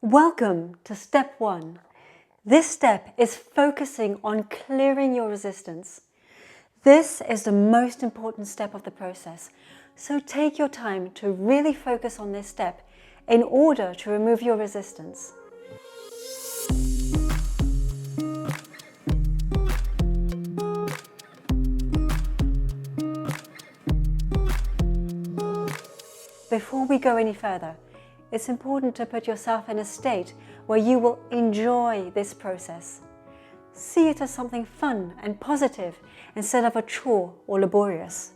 Welcome to step 1. This step is focusing on clearing your resistance. This is the most important step of the process, so take your time to really focus on this step in order to remove your resistance. Before we go any further, it's important to put yourself in a state where you will enjoy this process. See it as something fun and positive instead of a chore or laborious.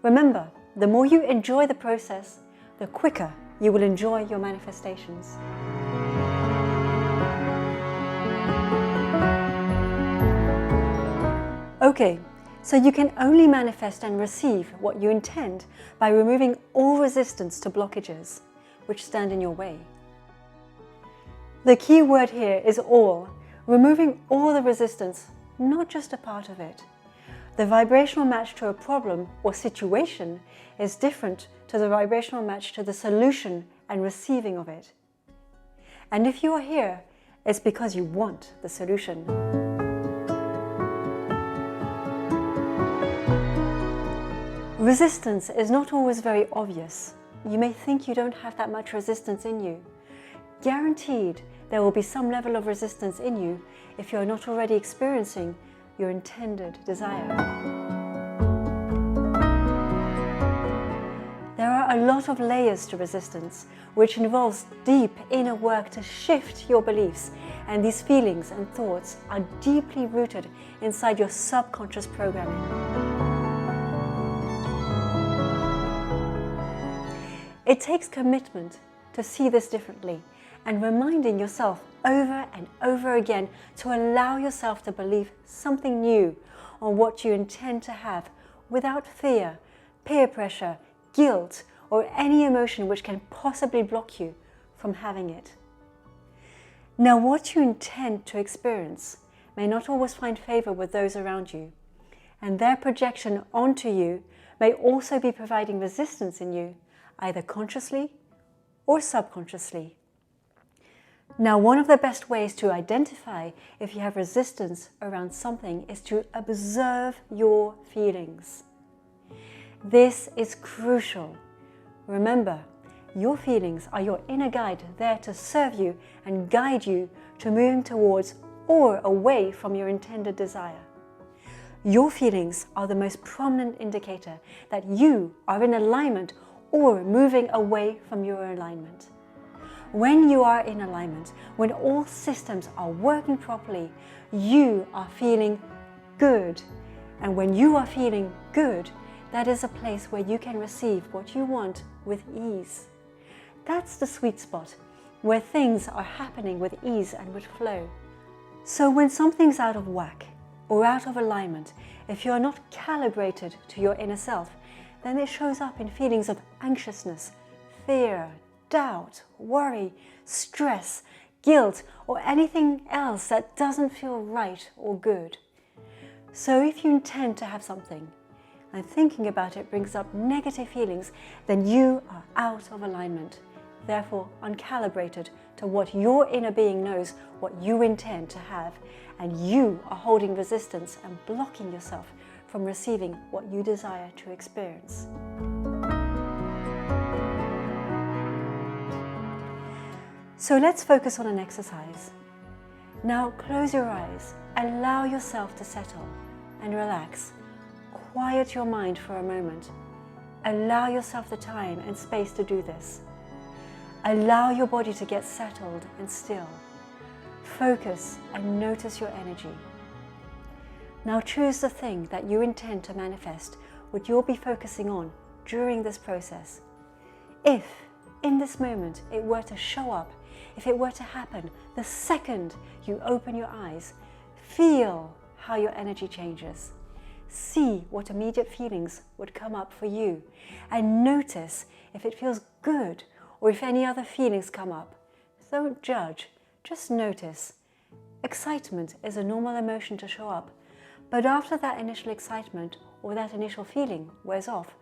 Remember, the more you enjoy the process, the quicker you will enjoy your manifestations. Okay, so you can only manifest and receive what you intend by removing all resistance to blockages which stand in your way. The key word here is all, removing all the resistance, not just a part of it. The vibrational match to a problem or situation is different to the vibrational match to the solution and receiving of it. And if you are here, it's because you want the solution. Resistance is not always very obvious. You may think you don't have that much resistance in you. Guaranteed, there will be some level of resistance in you if you are not already experiencing your intended desire. There are a lot of layers to resistance, which involves deep inner work to shift your beliefs, and these feelings and thoughts are deeply rooted inside your subconscious programming. It takes commitment to see this differently and reminding yourself over and over again to allow yourself to believe something new on what you intend to have without fear, peer pressure, guilt, or any emotion which can possibly block you from having it. Now, what you intend to experience may not always find favor with those around you, and their projection onto you may also be providing resistance in you, either consciously or subconsciously. Now, one of the best ways to identify if you have resistance around something is to observe your feelings. This is crucial. Remember, your feelings are your inner guide there to serve you and guide you to moving towards or away from your intended desire. Your feelings are the most prominent indicator that you are in alignment or moving away from your alignment. When you are in alignment, when all systems are working properly, you are feeling good. And when you are feeling good, that is a place where you can receive what you want with ease. That's the sweet spot, where things are happening with ease and with flow. So when something's out of whack or out of alignment, if you are not calibrated to your inner self, then it shows up in feelings of anxiousness, fear, doubt, worry, stress, guilt, or anything else that doesn't feel right or good. So if you intend to have something, and thinking about it brings up negative feelings, then you are out of alignment, therefore uncalibrated to what your inner being knows what you intend to have, and you are holding resistance and blocking yourself from receiving what you desire to experience. So let's focus on an exercise. Now close your eyes, allow yourself to settle and relax. Quiet your mind for a moment. Allow yourself the time and space to do this. Allow your body to get settled and still. Focus and notice your energy. Now choose the thing that you intend to manifest, what you'll be focusing on during this process. If, in this moment, it were to show up, if it were to happen, the second you open your eyes, feel how your energy changes. See what immediate feelings would come up for you, and notice if it feels good or if any other feelings come up. Don't judge, just notice. Excitement is a normal emotion to show up. But after that initial excitement or that initial feeling wears off,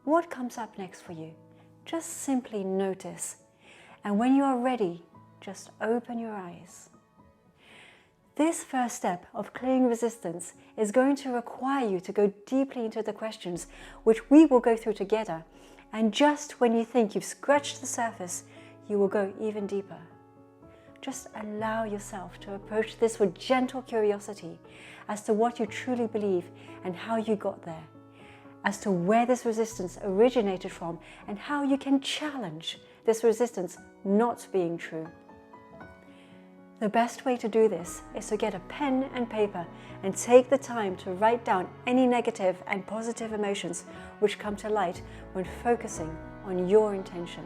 what comes up next for you? Just simply notice. And when you are ready, just open your eyes. This first step of clearing resistance is going to require you to go deeply into the questions which we will go through together, and just when you think you've scratched the surface, you will go even deeper. Just allow yourself to approach this with gentle curiosity as to what you truly believe and how you got there, as to where this resistance originated from and how you can challenge this resistance not being true. The best way to do this is to get a pen and paper and take the time to write down any negative and positive emotions which come to light when focusing on your intention.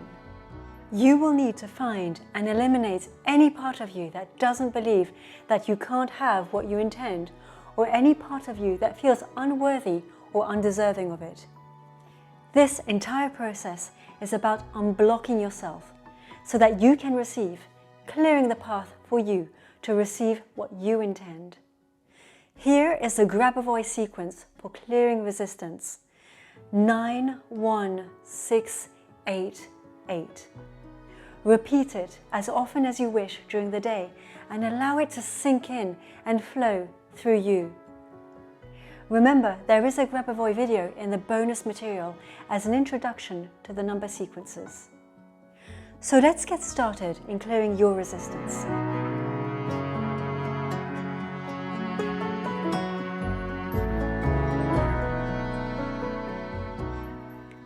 You will need to find and eliminate any part of you that doesn't believe that you can't have what you intend, or any part of you that feels unworthy or undeserving of it. This entire process is about unblocking yourself so that you can receive, clearing the path for you to receive what you intend. Here is the grab a voice sequence for clearing resistance. 91688. Repeat it as often as you wish during the day and allow it to sink in and flow through you. Remember, there is a grab a voice video in the bonus material as an introduction to the number sequences. So let's get started in clearing your resistance.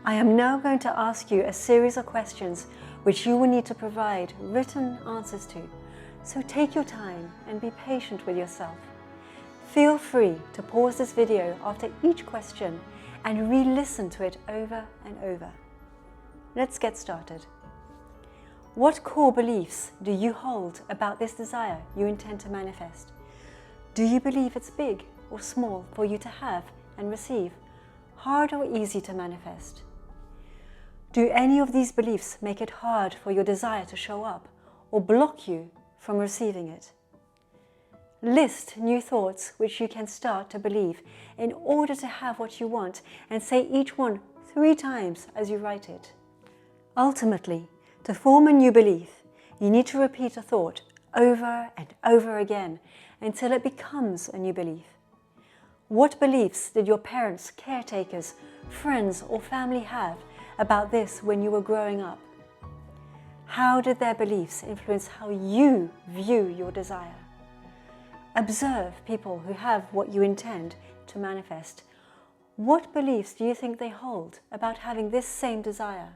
I am now going to ask you a series of questions which you will need to provide written answers to, so take your time and be patient with yourself. Feel free to pause this video after each question and re-listen to it over and over. Let's get started. What core beliefs do you hold about this desire you intend to manifest? Do you believe it's big or small for you to have and receive, hard or easy to manifest? Do any of these beliefs make it hard for your desire to show up or block you from receiving it? List new thoughts which you can start to believe in order to have what you want, and say each one 3 times as you write it. Ultimately, to form a new belief, you need to repeat a thought over and over again until it becomes a new belief. What beliefs did your parents, caretakers, friends or family have about this when you were growing up? How did their beliefs influence how you view your desire? Observe people who have what you intend to manifest. What beliefs do you think they hold about having this same desire?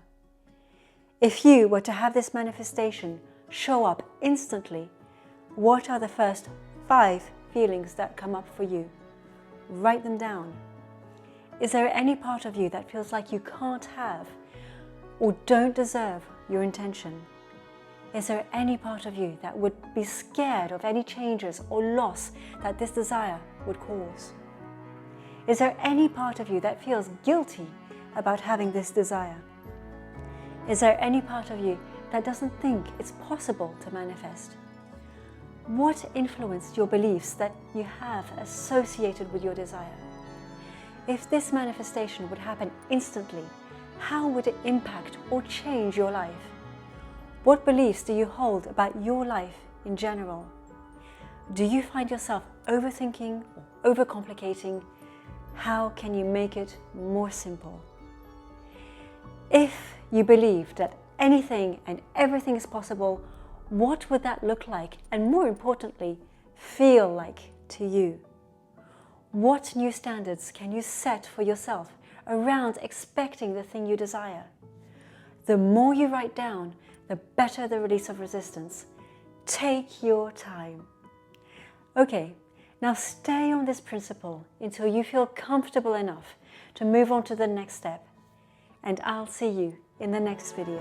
If you were to have this manifestation show up instantly, what are the first 5 feelings that come up for you? Write them down. Is there any part of you that feels like you can't have or don't deserve your intention? Is there any part of you that would be scared of any changes or loss that this desire would cause? Is there any part of you that feels guilty about having this desire? Is there any part of you that doesn't think it's possible to manifest? What influenced your beliefs that you have associated with your desire? If this manifestation would happen instantly, how would it impact or change your life? What beliefs do you hold about your life in general? Do you find yourself overthinking or overcomplicating? How can you make it more simple? If you believe that anything and everything is possible, what would that look like, and more importantly, feel like to you? What new standards can you set for yourself around expecting the thing you desire? The more you write down, the better the release of resistance. Take your time. Okay, now stay on this principle until you feel comfortable enough to move on to the next step. And I'll see you in the next video.